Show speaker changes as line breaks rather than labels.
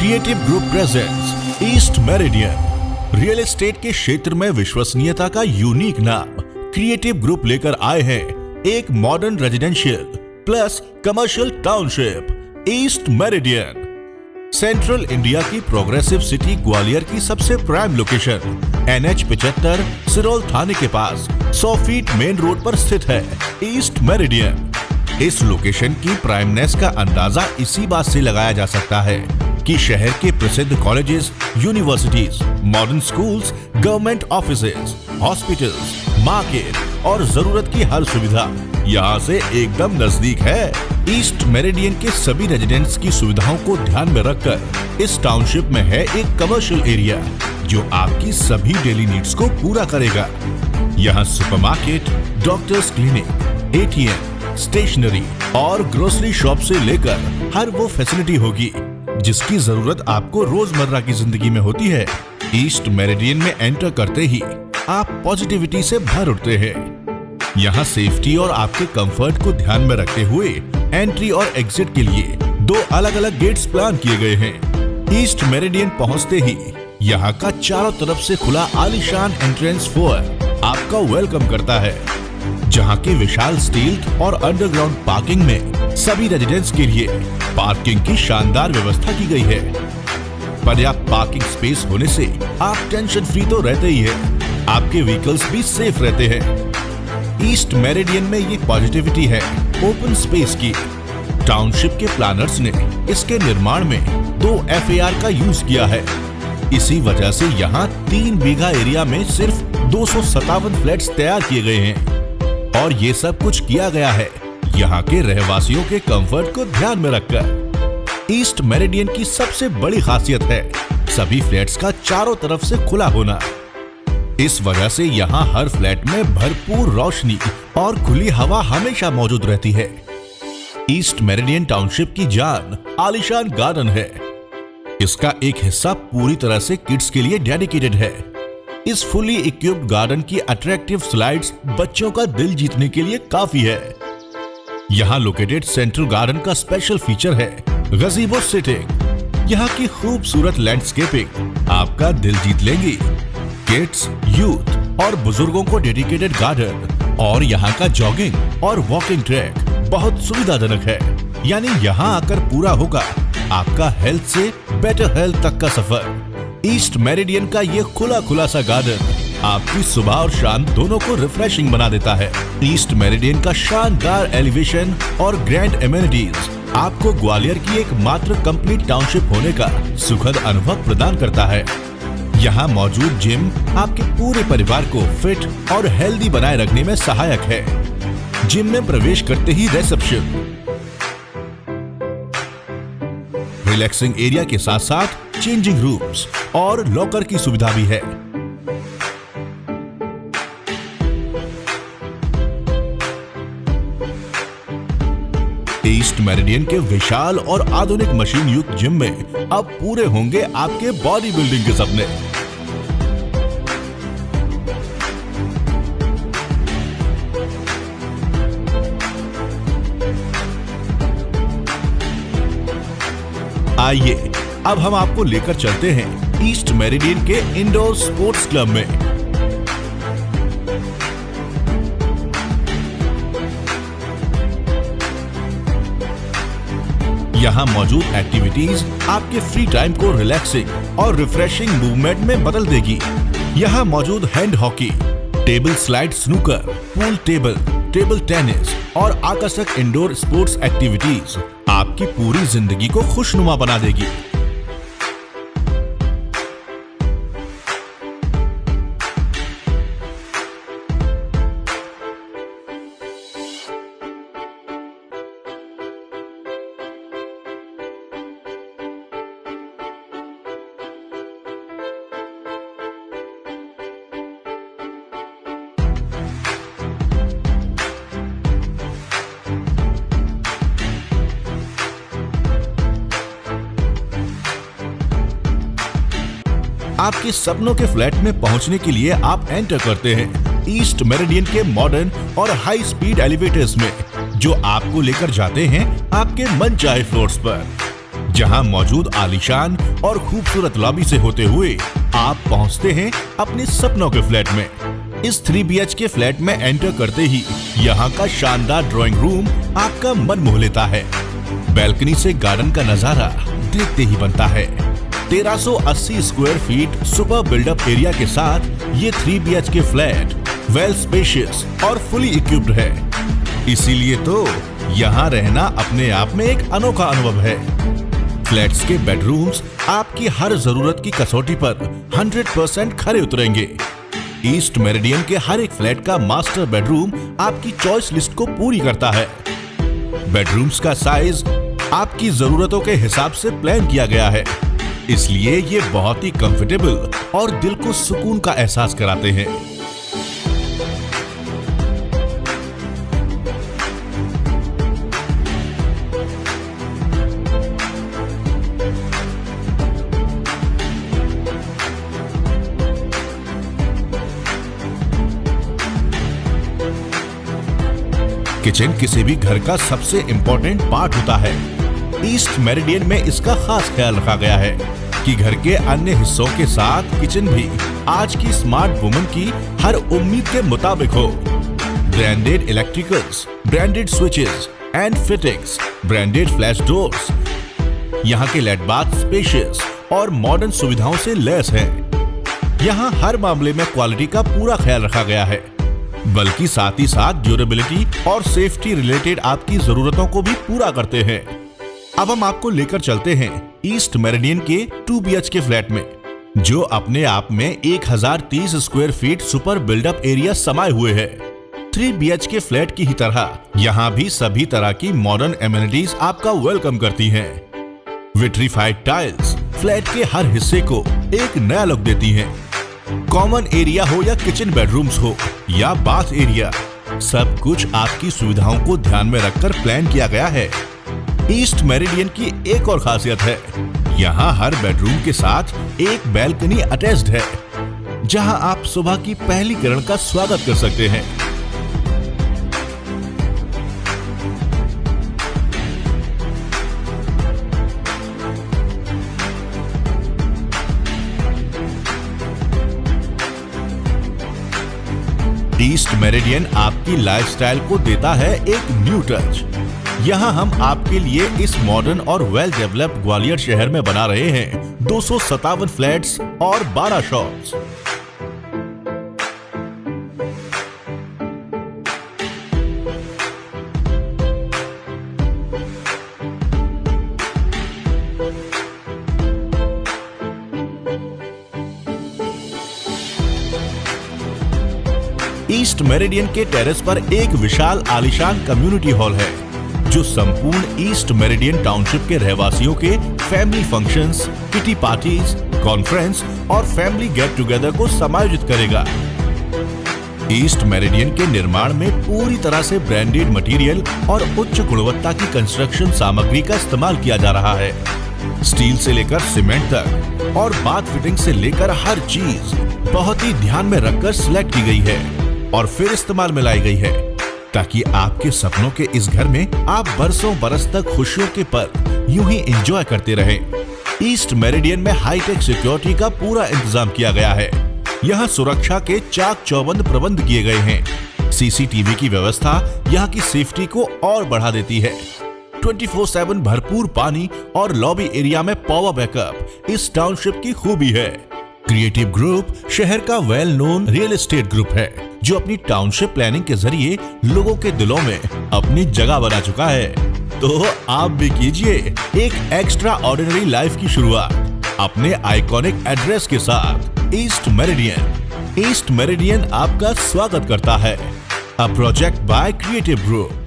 Creative group presents east meridian. Real estate के क्षेत्र में विश्वसनीयता का यूनिक नाम क्रिएटिव ग्रुप लेकर आए हैं एक modern residential plus commercial township east meridian. Central India की प्रोग्रेसिव सिटी ग्वालियर की सबसे प्राइम लोकेशन NH 75 सिरोल थाने के पास 100 फीट मेन रोड पर स्थित है ईस्ट मेरिडियन। इस लोकेशन की प्राइमनेस का अंदाजा इसी बात से लगाया जा सकता है कि शहर के प्रसिद्ध colleges, universities, modern schools, government offices, hospitals, market और जरूरत की हर सुविधा यहाँ से एकदम नजदीक है। ईस्ट मेरिडियन के सभी रेजिडेंट्स की सुविधाओं को ध्यान में रखकर इस टाउनशिप में है एक कमर्शियल एरिया जो आपकी सभी डेली नीड्स को पूरा करेगा। यहाँ supermarket, doctor's clinic, ATM, stationery और ग्रोसरी शॉप से लेकर हर वो फैसिलिटी होगी जिसकी जरूरत आपको रोजमर्रा की जिंदगी में होती है। ईस्ट मेरिडियन में एंटर करते ही आप पॉजिटिविटी से भर उठते हैं। यहाँ सेफ्टी और आपके कंफर्ट को ध्यान में रखते हुए एंट्री और एग्जिट के लिए 2 अलग अलग गेट्स प्लान किए गए हैं। ईस्ट मेरिडियन पहुँचते ही यहाँ का चारों तरफ से खुला आलीशान एंट्रेंस फोयर आपका वेलकम करता है, जहाँ की विशाल स्टील और अंडरग्राउंड पार्किंग में सभी रेजिडेंट्स के लिए पार्किंग की शानदार व्यवस्था की गई है। पर्याप्त पार्किंग स्पेस होने से आप टेंशन फ्री तो रहते ही हैं, आपके व्हीकल्स भी सेफ रहते हैं। ईस्ट मेरिडियन में ये पॉजिटिविटी है ओपन स्पेस की। टाउनशिप के प्लानर्स ने इसके निर्माण में 2 FAR का यूज किया है। इसी वजह से यहाँ 3 बीघा एरिया में सिर्फ 257 फ्लैट्स तैयार किए गए हैं और ये सब कुछ किया गया है यहाँ के रहवासियों के कंफर्ट को ध्यान में रखकर। ईस्ट मेरिडियन की सबसे बड़ी खासियत है सभी फ्लैट्स का चारों तरफ से खुला होना। इस वजह से यहाँ हर फ्लैट में भरपूर रोशनी और खुली हवा हमेशा मौजूद रहती है। ईस्ट मेरिडियन टाउनशिप की जान आलीशान गार्डन है। इसका एक हिस्सा पूरी तरह से किड्स के लिए डेडिकेटेड है। इस फुली इक्विप्ड गार्डन की अट्रैक्टिव स्लाइड्स बच्चों का दिल जीतने के लिए काफी है। यहाँ लोकेटेड सेंट्रल गार्डन का स्पेशल फीचर है गज़ीबो सिटिंग। यहाँ की खूबसूरत लैंडस्केपिंग आपका दिल जीत लेंगी। किड्स, यूथ और बुजुर्गों को डेडिकेटेड गार्डन और यहाँ का जॉगिंग और वॉकिंग ट्रैक बहुत सुविधाजनक है। यानी यहाँ आकर पूरा होगा आपका हेल्थ से बेटर हेल्थ तक का सफर। ईस्ट मेरिडियन का ये खुला सा गार्डन आपकी सुबह और शाम दोनों को रिफ्रेशिंग बना देता है। ईस्ट मेरिडियन का शानदार एलिवेशन और ग्रैंड एमेनिटीज आपको ग्वालियर की एक मात्र कंप्लीट टाउनशिप होने का सुखद अनुभव प्रदान करता है। यहाँ मौजूद जिम आपके पूरे परिवार को फिट और हेल्दी बनाए रखने में सहायक है। जिम में प्रवेश करते ही रिसेप्शन, रिलैक्सिंग एरिया के साथ साथ चेंजिंग रूम्स और लॉकर की सुविधा भी है। ईस्ट मेरिडियन के विशाल और आधुनिक मशीन युक्त जिम में अब पूरे होंगे आपके बॉडी बिल्डिंग के सपने। आइए अब हम आपको लेकर चलते हैं ईस्ट मेरिडियन के इंडोर स्पोर्ट्स क्लब में। यहाँ मौजूद एक्टिविटीज आपके फ्री टाइम को रिलैक्सिंग और रिफ्रेशिंग मूवमेंट में बदल देगी। यहाँ मौजूद hand hockey, table slide snooker, pool table, table tennis और आकर्षक इंडोर स्पोर्ट्स एक्टिविटीज आपकी पूरी जिंदगी को खुशनुमा बना देगी। आपके सपनों के फ्लैट में पहुंचने के लिए आप एंटर करते हैं ईस्ट मेरिडियन के मॉडर्न और हाई स्पीड एलिवेटर्स में, जो आपको लेकर जाते हैं आपके मनचाहे फ्लोर्स पर। जहां मौजूद आलीशान और खूबसूरत लॉबी से होते हुए आप पहुंचते हैं अपने सपनों के फ्लैट में। इस 3 BHK फ्लैट में एंटर करते ही यहाँ का शानदार ड्राइंग रूम आपका मन मोह लेता है। बैल्कनी से गार्डन का नजारा देखते ही बनता है। 1380 square feet super buildup area के साथ ये 3 BHK फ्लैट वेल स्पेशियस और फुली इक्विप्ड है। इसीलिए तो यहाँ रहना अपने आप में एक अनोखा अनुभव है। फ्लैट्स के बेडरूम्स आपकी हर जरूरत की कसौटी पर 100% खरे उतरेंगे। ईस्ट मेरिडियन के हर एक फ्लैट का मास्टर बेडरूम आपकी चॉइस लिस्ट को पूरी करता है। बेडरूम्स का साइज आपकी जरूरतों के हिसाब से प्लान किया गया है, इसलिए ये बहुत ही कंफर्टेबल और दिल को सुकून का एहसास कराते हैं। किचन किसी भी घर का सबसे इम्पोर्टेंट पार्ट होता है। ईस्ट मेरिडियन में इसका खास ख्याल रखा गया है कि घर के अन्य हिस्सों के साथ किचन भी आज की स्मार्ट वुमन की हर उम्मीद के मुताबिक हो। Branded electricals, branded switches and fittings, branded flash doors, यहाँ के लेड बाथ स्पेशियस और मॉडर्न सुविधाओं से लैस है। यहाँ हर मामले में क्वालिटी का पूरा ख्याल रखा गया है, बल्कि साथ ही साथ ड्यूरेबिलिटी और सेफ्टी रिलेटेड आपकी जरूरतों को भी पूरा करते हैं। अब हम आपको लेकर चलते हैं ईस्ट मेरिडियन के 2 BHK फ्लैट में, जो अपने आप में 1030 square feet super buildup area समाये हुए है। 3 BHK फ्लैट की ही तरह यहाँ भी सभी तरह की मॉडर्न एमिनिटीज आपका वेलकम करती हैं। विट्रीफाइड टाइल्स फ्लैट के हर हिस्से को एक नया लुक देती हैं। कॉमन एरिया हो या किचन बेडरूम्स हो या बाथ एरिया, सब कुछ आपकी सुविधाओं को ध्यान में रखकर प्लान किया गया है। ईस्ट मेरिडियन की एक और खासियत है, यहाँ हर बेडरूम के साथ एक बैल्कनी अटैच्ड है, जहाँ आप सुबह की पहली किरण का स्वागत कर सकते हैं। ईस्ट मेरिडियन आपकी लाइफस्टाइल को देता है एक न्यू टच। यहाँ हम आपके लिए इस मॉडर्न और वेल डेवलप्ड ग्वालियर शहर में बना रहे हैं 257 फ्लैट्स और 12 शॉप्स। ईस्ट मेरिडियन के टेरेस पर एक विशाल आलीशान कम्युनिटी हॉल है, जो संपूर्ण ईस्ट मेरिडियन टाउनशिप के रहवासियों के family functions, kitty parties, conference और फैमिली गेट टुगेदर को समायोजित करेगा। ईस्ट मेरिडियन के निर्माण में पूरी तरह से ब्रांडेड मटेरियल और उच्च गुणवत्ता की कंस्ट्रक्शन सामग्री का इस्तेमाल किया जा रहा है। स्टील से लेकर सीमेंट तक और बाथ फिटिंग से लेकर हर चीज बहुत ही ध्यान में रखकर सिलेक्ट की गई है और फिर इस्तेमाल में लाई गई है, ताकि आपके सपनों के इस घर में आप बरसों बरस तक खुशियों के पल यूं ही एंजॉय करते रहें। ईस्ट मेरिडियन में हाईटेक सिक्योरिटी का पूरा इंतजाम किया गया है। यहाँ सुरक्षा के चाक चौबंद प्रबंध किए गए हैं। सीसीटीवी की व्यवस्था यहाँ की सेफ्टी को और बढ़ा देती है। 24/7 भरपूर पानी और लॉबी एरिया में पावर बैकअप इस टाउनशिप की खूबी है। क्रिएटिव ग्रुप शहर का well known real estate group है, जो अपनी टाउनशिप प्लानिंग के जरिए लोगों के दिलों में अपनी जगह बना चुका है। तो आप भी कीजिए एक एक्स्ट्रा ऑर्डिनरी लाइफ की शुरुआत अपने आइकॉनिक एड्रेस के साथ। ईस्ट मेरिडियन आपका स्वागत करता है। A project by creative group.